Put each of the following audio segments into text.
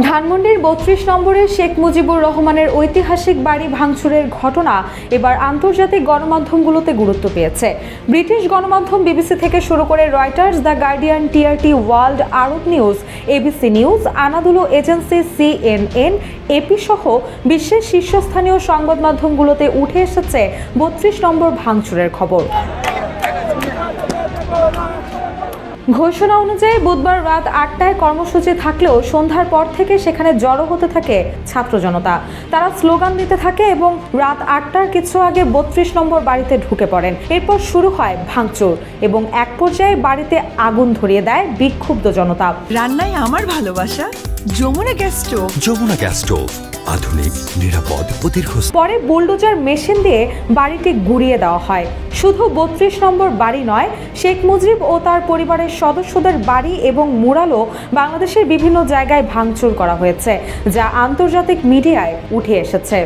ধানমন্ডির ৩২ নম্বরে শেখ মুজিবুর রহমানের ঐতিহাসিক বাড়ি ভাঙচুরের ঘটনা এবার আন্তর্জাতিক গণমাধ্যমগুলোতে গুরুত্ব পেয়েছে। ব্রিটিশ গণমাধ্যম বিবিসি থেকে শুরু করে Reuters, the Guardian, TRT World, Arab News, ABC News, Anadolu Agency, CNN, AP সহ বিশ্বের শীর্ষস্থানীয় সংবাদ মাধ্যমগুলোতে উঠে এসেছে ৩২ নম্বর ভাঙচুরের খবর। ঘোষণা অনুযায়ী বুধবার রাত ৮টায় কর্মসূচি থাকলেও সন্ধ্যার পর থেকে সেখানে জড়ো হতে থাকে ছাত্র জনতা। তারা স্লোগান দিতে থাকে এবং রাত ৮টার কিছু আগে ৩২ নম্বর বাড়িতে ঢুকে পড়েন। এরপর শুরু হয় ভাঙচুর এবং এক পর্যায়ে বাড়িতে আগুন ধরিয়ে দেয় বিক্ষুব্ধ জনতা। রান্নায় আমার ভালোবাসা Jamuna gas stove. Jamuna gas stove, আধুনিক, নিরাপদ ও দীর্ঘস্থায়ী। পরে বুলডোজার মেশিন দিয়ে বাড়িটি গুড়িয়ে দেওয়া হয়। শুধু ৩২ নম্বর বাড়ি নয়, শেখ মুজিব ও তার পরিবারের সদস্যদের বাড়ি এবং মুরালও বাংলাদেশের বিভিন্ন জায়গায় ভাঙচুর করা হয়েছে, যা আন্তর্জাতিক মিডিয়ায় উঠে এসেছে।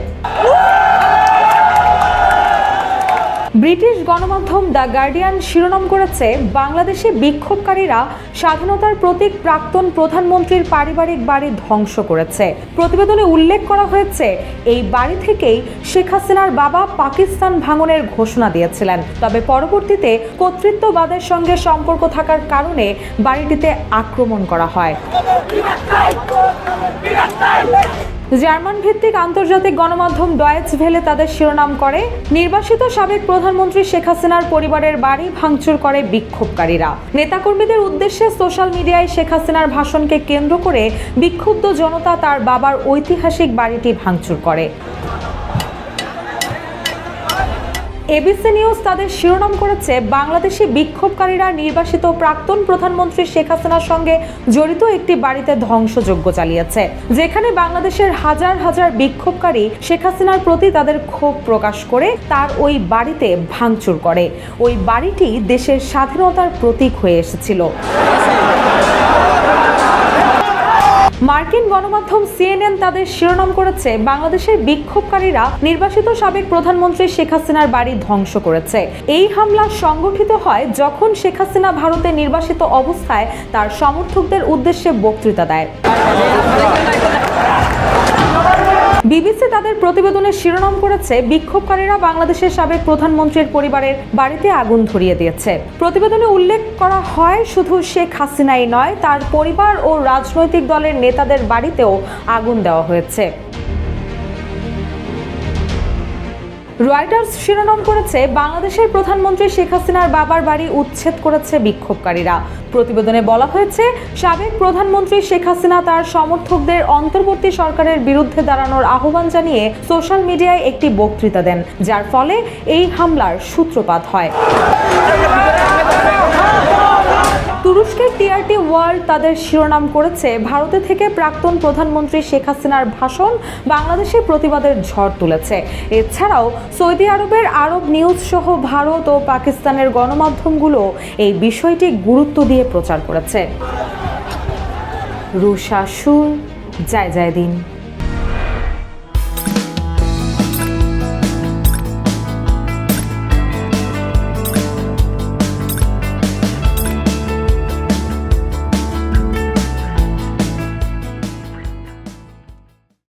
ব্রিটিশ গণমাধ্যম দ্য গার্ডিয়ান শিরোনাম করেছে, বাংলাদেশে বিক্ষোভকারীরা স্বাধীনতার প্রতীক প্রাক্তন প্রধানমন্ত্রীর পারিবারিক বাড়ি ধ্বংস করেছে। প্রতিবেদনে উল্লেখ করা হয়েছে, এই বাড়ি থেকেই শেখ হাসিনার বাবা পাকিস্তান ভাঙনের ঘোষণা দিয়েছিলেন। তবে পরবর্তীতে কর্তৃত্ববাদের সঙ্গে সম্পর্ক থাকার কারণে বাড়িটিতে আক্রমণ করা হয়। জার্মান ভিত্তিক আন্তর্জাতিক গণমাধ্যম ডয়েচ ভেলে তাদের শিরোনাম করে, নির্বাসিত সাবেক প্রধানমন্ত্রী শেখ হাসিনার পরিবারের বাড়ি ভাঙচুর করে বিক্ষোভকারীরা। নেতাকর্মীদের উদ্দেশ্যে সোশ্যাল মিডিয়ায় শেখ হাসিনার ভাষণকে কেন্দ্র করে বিক্ষুব্ধ জনতা তার বাবার ঐতিহাসিক বাড়িটি ভাঙচুর করে। এবিসি নিউজ তাদের শিরোনাম করেছে, বাংলাদেশি বিক্ষোভকারীরা নির্বাসিত প্রাক্তন প্রধানমন্ত্রী শেখ হাসিনার সঙ্গে জড়িত একটি বাড়িতে ধ্বংসযজ্ঞ চালিয়েছে, যেখানে বাংলাদেশের হাজার হাজার বিক্ষোভকারী শেখ হাসিনার প্রতি তাদের ক্ষোভ প্রকাশ করে তার ওই বাড়িতে ভাঙচুর করে। ওই বাড়িটি দেশের স্বাধীনতার প্রতীক হয়ে এসেছিল। মার্কিন গণমাধ্যম সিএনএন তাদের শিরোনাম করেছে, বাংলাদেশের বিক্ষোভকারীরা নির্বাসিত সাবেক প্রধানমন্ত্রী শেখ হাসিনার বাড়ি ধ্বংস করেছে। এই হামলা সংগঠিত হয় যখন শেখ হাসিনা ভারতে নির্বাসিত অবস্থায় তার সমর্থকদের উদ্দেশ্যে বক্তৃতা দেয়। বিবিসি তাদের প্রতিবেদনের শিরোনাম করেছে, বিক্ষোভকারীরা বাংলাদেশের সাবেক প্রধানমন্ত্রীর পরিবারের বাড়িতে আগুন ধরিয়ে দিয়েছে। প্রতিবেদনে উল্লেখ করা হয়, শুধু শেখ হাসিনাই নয়, তার পরিবার ও রাজনৈতিক দলের নেতাদের বাড়িতেও আগুন দেওয়া হয়েছে। রয়টার্স শিরোনাম করেছে, বাংলাদেশের প্রধানমন্ত্রী শেখ হাসিনার বাবার বাড়ি উচ্ছেদ করেছে বিক্ষোভকারীরা। প্রতিবেদনে বলা হয়েছে, সাবেক প্রধানমন্ত্রী শেখ হাসিনা তার সমর্থকদের অন্তর্বর্তী সরকারের বিরুদ্ধে দাঁড়ানোর আহ্বান জানিয়ে সোশ্যাল মিডিয়ায় একটি বক্তৃতা দেন, যার ফলে এই হামলার সূত্রপাত হয়। তুরস্কের টিআরটি ওয়ার্ল্ড তাদের শিরোনাম করেছে, ভারতে থেকে প্রাক্তন প্রধানমন্ত্রী শেখ হাসিনার ভাষণ বাংলাদেশে প্রতিবাদের ঝড় তুলেছে। এছাড়াও সৌদি আরবের আরব নিউজ সহ ভারত ও পাকিস্তানের গণমাধ্যমগুলো এই বিষয়টি গুরুত্ব দিয়ে প্রচার করেছে। রুশা সুর, জয় জয় দিন।